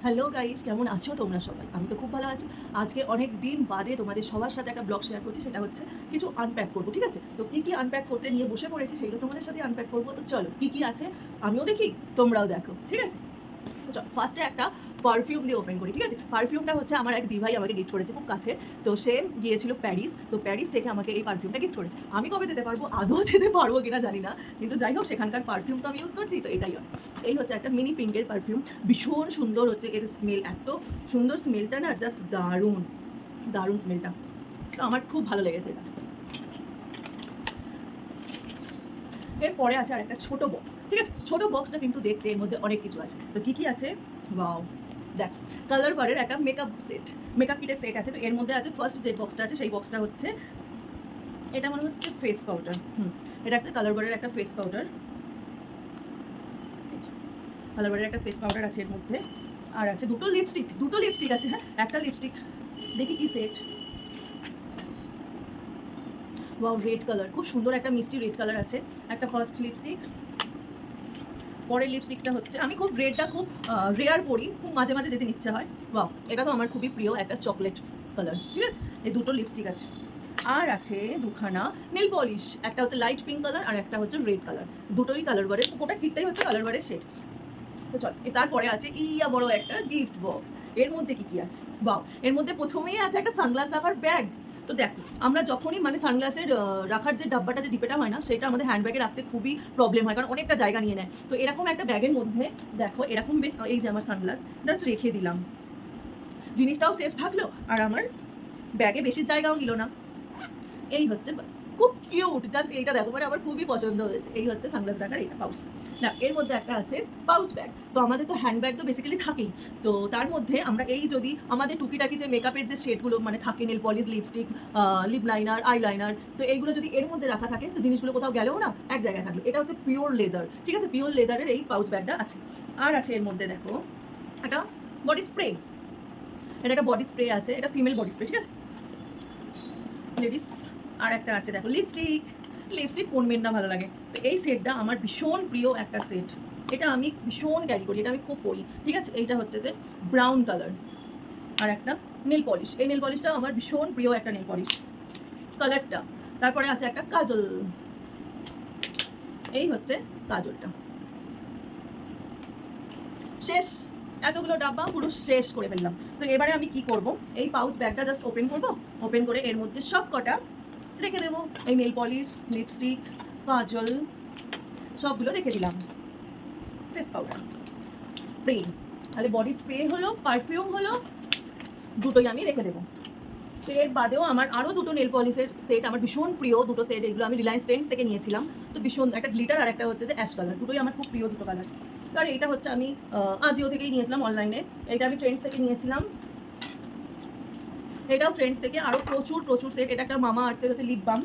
Hello guys, কেমন আছো তোমরা সবাই? আমি তো খুব ভালো আছি। আজকে অনেক দিন বাদে তোমাদের সবার সাথে একটা ব্লগ শেয়ার করছি। সেটা হচ্ছে কিছু আনপ্যাক করবো, ঠিক আছে? তো কী আনপ্যাক করতে নিয়ে বসে পড়েছি সেগুলো তোমাদের সাথে আনপ্যাক করবো। তো চলো, কী আছে আমিও দেখি, তোমরাও দেখো, ঠিক আছে? তো চলো, ফার্স্টে একটা পারফিউম দিয়ে ওপেন করি, ঠিক আছে? পারফিউমটা হচ্ছে আমার এক দিভাই আমাকে গিফট করেছে খুব কাছে। তো সে গিয়েছিল প্যারিস, তো প্যারিস থেকে আমাকে এই পারফিউমটা গিফট করেছে। আমি কবে যেতে পারবো, আদৌ যেতে পারবো কিনা জানি না, কিন্তু যাই হোক সেখানকার পারফিউম তো আমি ইউজ করছি, তো এটাই হয়। এই হচ্ছে একটা মিনি পিঙ্কের পারফিউম, ভীষণ সুন্দর হচ্ছে এর স্মেল, এত সুন্দর স্মেলটা না, জাস্ট দারুণ দারুণ স্মেলটা, তো আমার খুব ভালো লেগেছে এটা। এরপরে আছে আর একটা ছোট বক্স, ঠিক আছে? ছোট বক্সটা কিন্তু দেখতে এর মধ্যে অনেক কিছু আছে। তো কী আছে, ওয়াও, দেখ, কালার বারের একটা মেকআপ সেট, মেকআপ কিটের সেট আছে। তো এর মধ্যে আছে ফার্স্ট যে বক্সটা আছে, সেই বক্সটা হচ্ছে এটা মনে হচ্ছে ফেস পাউডার। এটা হচ্ছে কালার বারের একটা ফেস পাউডার, কালার বারের একটা ফেস পাউডার আছে এর মধ্যে। আর আছে দুটো লিপস্টিক আছে। হ্যাঁ, একটা লিপস্টিক, দেখি কি সেট। ওয়াও, রেড কালার, খুব সুন্দর একটা মিষ্টি রেড কালার আছে। একটা ফার্স্ট লিপস্টিক, পরের লিপস্টিকটা হচ্ছে, আমি খুব রেডটা খুব রেয়ার পরি, খুব মাঝে মাঝে যেতে ইচ্ছে হয়। ওয়াও, এটা তো আমার খুবই প্রিয় একটা চকলেট কালার, ঠিক আছে? এই দুটো লিপস্টিক আছে। আর আছে দুখানা নেল পলিশ, একটা হচ্ছে লাইট পিঙ্ক কালার আর একটা হচ্ছে রেড কালার। দুটোই কালার বারের, গোটা কিটটাই হচ্ছে কালার বারের শেড। তো চল, তারপরে আছে ইয়া বড় একটা গিফট বক্স। এর মধ্যে কি আছে, বাও, এর মধ্যে প্রথমেই আছে একটা সানগ্লাস রাখার ব্যাগ। তো দেখো, আমরা যখনই মানে সানগ্লাসের রাখার যে ডাব্বাটা, যে ডিপেটা হয় না, সেটা আমাদের হ্যান্ডব্যাগে রাখতে খুবই প্রবলেম হয়, কারণ অনেকটা জায়গা নিয়ে নেয়। তো এরকম একটা ব্যাগের মধ্যে দেখো, এরকম বেশ, এই যে আমার সানগ্লাস জাস্ট রেখে দিলাম, জিনিসটাও সেফ থাকলো আর আমার ব্যাগে বেশি জায়গাও নিল না। এই হচ্ছে, খুব কিউট, জাস্ট এইটা দেখো, মানে আমার খুবই পছন্দ হয়েছে। এই হচ্ছে সানগ্লাস রাখার এইটা পাউচ। না, এর মধ্যে একটা আছে পাউচ ব্যাগ। তো আমাদের তো হ্যান্ড ব্যাগ তো বেসিক্যালি থাকেই। তো তার মধ্যে আমরা এই যদি আমাদের টুকিটাকি যে মেকআপের যে শেডগুলো মানে থাকে, nail polish, lipstick, lip liner, eyeliner, তো এইগুলো যদি এর মধ্যে রাখা থাকে, তো জিনিসগুলো কোথাও গেলেও না এক জায়গায় থাকলো। এটা হচ্ছে পিওর লেদার, ঠিক আছে? পিওর লেদারের এই পাউচ ব্যাগটা আছে। আর আছে এর মধ্যে দেখো একটা বডি স্প্রে, এটা একটা বডি স্প্রে আছে, এটা ফিমেল বডি স্প্রে, ঠিক আছে? লেডিস। আর একটা আছে দেখো লিপস্টিক, লিপস্টিক কোন মেয়ের না ভালো লাগে। তো এই সেটটা আমার ভীষণ প্রিয় একটা সেট, এটা আমি ভীষণ ক্যারি করি, এটা আমি খুব পরি, ঠিক আছে? এইটা হচ্ছে যে ব্রাউন কালার। আর একটা নেল পলিশ, এই নেল পলিশটা আমার ভীষণ প্রিয় একটা নেল পলিশ কালারটা। তারপরে আছে একটা কাজল, এই হচ্ছে কাজলটা। শেষ, এতগুলো ডাব্বা পুরো শেষ করে ফেললাম। তো এবারে আমি কি করব, এই পাউচ ব্যাগটা জাস্ট ওপেন করব, ওপেন করে এর মধ্যে সব কটা রেখে দেবো। এই নেল পলিশ, লিপস্টিক, কাজল সবগুলো রেখে দিলাম। ফেস পাউডার, স্প্রে, তাহলে বডি স্প্রে হলো, পারফিউম হলো, দুটোই আমি রেখে দেবো। তো এর বাদেও আমার আরও দুটো নেল পলিশের সেট আমার ভীষণ প্রিয়, দুটো সেট, এগুলো আমি রিলায়েন্স ট্রেন্ডস থেকে নিয়েছিলাম। তো ভীষণ, একটা গ্লিটার আর একটা হচ্ছে যে অ্যাশ কালার, দুটোই আমার খুব প্রিয় দুটো কালার। আর এইটা হচ্ছে আমি আজিও থেকেই নিয়েছিলাম অনলাইনে, এটা আমি ট্রেন্ডস থেকে নিয়েছিলাম, এটাও ট্রেন্ডস থেকে। আরও প্রচুর প্রচুর সেট, এটা একটা মামা আর্থের হচ্ছে লিপ বাম,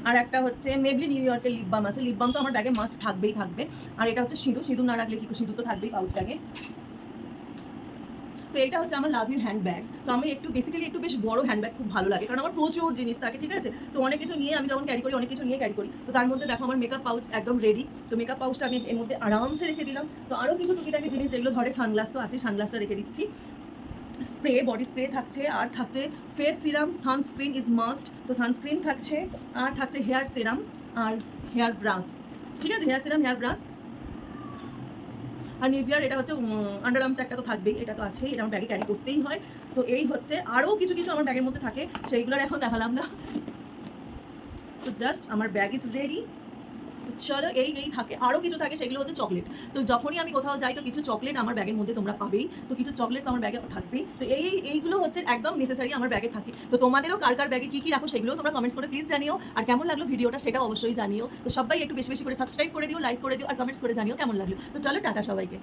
আর একটা হচ্ছে মেবলি নিউ ইয়র্কের লিপ বাম আছে। লিপ বাম তো আমার ব্যাগে মাস্ট থাকবেই থাকবে। আর এটা হচ্ছে সিঁদুর, সিঁদুর না রাখলে কি, সিঁদুর তো থাকবেই পাউচ ব্যাগে। তো এটা হচ্ছে আমার লাভ ইউ হ্যান্ড ব্যাগ। তো আমি একটু বেসিক্যালি একটু বেশ বড় হ্যান্ড ব্যাগ খুব ভালো লাগে, কারণ আমার প্রচুর জিনিস থাকে, ঠিক আছে? তো অনেক কিছু নিয়ে আমি যখন ক্যারি করি, অনেক কিছু নিয়ে ক্যারি করি। তো তার মধ্যে দেখো আমার মেকআপ পাউচ একদম রেডি। তো মেকআপ পাউচটা আমি এর মধ্যে আরামসে রেখে দিলাম। তো আরও কিছু টুকিটাকি জিনিস যেগুলো ধরে, সানগ্লাস তো আছে, সানগ্লাসটা রেখে দিচ্ছি। স্প্রে, বডি স্প্রে থাকছে, আর থাকছে face serum, sunscreen is must, তো সানস্ক্রিন থাকছে। আর থাকছে হেয়ার সিরাম আর হেয়ার ব্রাশ, ঠিক আছে? হেয়ার সিরাম, হেয়ার ব্রাশ, আর নিভিয়ার এটা হচ্ছে আন্ডার আর্মস একটা তো থাকবেই, এটা তো আছে, এটা আমার ব্যাগে ক্যারি করতেই হয়। তো এই হচ্ছে, আরও কিছু কিছু আমার ব্যাগের মধ্যে থাকে, সেইগুলোর এখন দেখালাম না। তো জাস্ট আমার ব্যাগ ইজ রেডি। চলো, এই থাকে, আরও কিছু থাকে, সেগুলো হচ্ছে চকলেট। তো যখনই আমি কোথাও যাই, তো কিছু চকলেট আমার ব্যাগের মধ্যে তোমরা পাবেই, তো কিছু চকলেট তো আমার ব্যাগে থাকবেই। তো এইগুলো হচ্ছে একদম নেসেসারি আমার ব্যাগে থাকে। তো তোমাদেরও কার কার ব্যাগে কী কী রাখো সেগুলো তোমরা কমেন্টস করে প্লিজ জানিও, আর কেমন লাগলো ভিডিওটা সেটা অবশ্যই জানিও। তো সবাই একটু বেশি বেশি করে সাবস্ক্রাইব করে দিও, লাইক করে দিও, আর কমেন্টস করে জানিও কেমন লাগলো। তো চলো, টাটা সবাইকে।